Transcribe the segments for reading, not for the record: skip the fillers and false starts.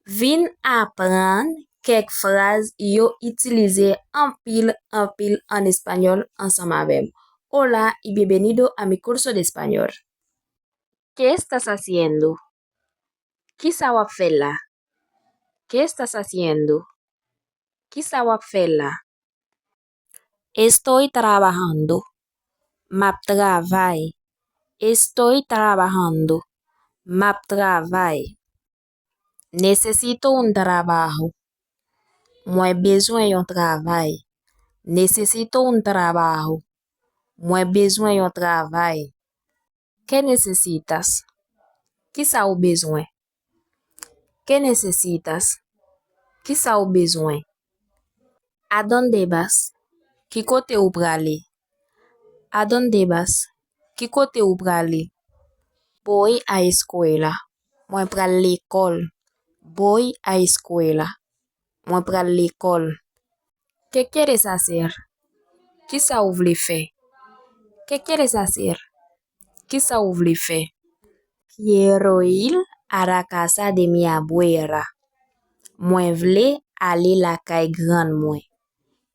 Vin apren kek fraz yo itilize en pile en español ensemble avec. Hola y bienvenido a mi curso de español. ¿Qué estás haciendo? ¿Qué sabes hacer? ¿Qué estás haciendo? ¿Qué sabes hacer? Estoy trabajando. Map travail. Estoy trabajando. Map travail. Necesito un trabajo. Moi besoin d'un travail. Necesito un trabajo. Moi besoin d'un travail. ¿Qué necesitas? ¿Qué ça ou besoin? ¿Qué necesitas? ¿Qué ça ou besoin? ¿A dónde vas? ¿Qué côté ou prale? ¿A dónde vas? ¿Qué côté ou prale? Voy a escuela. Moi pral l'école. Voy a escuela. Moi pral l'école. ¿Qué quieres hacer? ¿Qué ça ou vle faire? ¿Qué quieres hacer? ¿Qué ça ou vle faire? Quiero ir a la casa de mi abuela. Moi vle aller la kay gran mwen.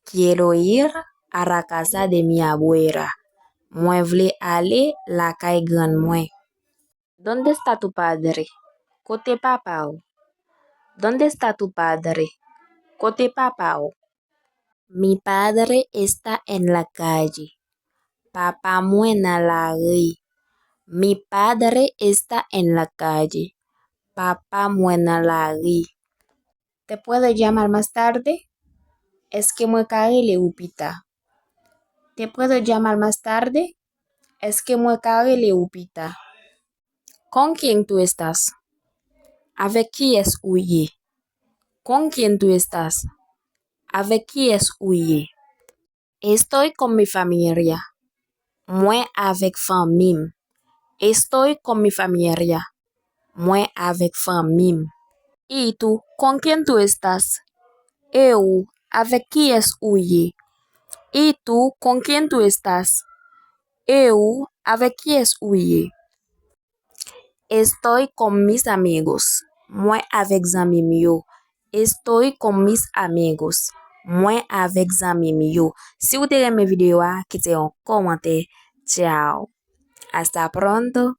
Quiero ir a la casa de mi abuela. Moi vle aller la kay gran mwen. ¿Dónde está tu padre? Kote papa ou. ¿Dónde está tu padre? Kote papa ou. Mi padre está en la calle. Papa mwen nan la rue. Mi padre está en la calle. Papa mwen nan la rue. ¿Te puedo llamar más tarde? Es que moi karele ou pita. ¿Te puedo llamar más tarde? Es que moi karele ou pita. ¿Con quién tú estás? ¿Avec qui es ou ye? ¿Con quién tú estás? ¿Avec qui es ou ye? Estoy con mi familia. Moi avec famille. Estoy con mi familia. Moi avec famille. ¿Y tú? ¿Con quién tú estás? Eu, avec qui es ou ye? ¿Y tú? ¿Con quién tú estás? Eu, avec qui es ou ye? Estoy con mis amigos. Moi avec zami yo. Estoy con mis amigos. Moi avec zami yo. Si vous avez aimé la vidéo, quittez un commentaire. Ciao. Hasta pronto.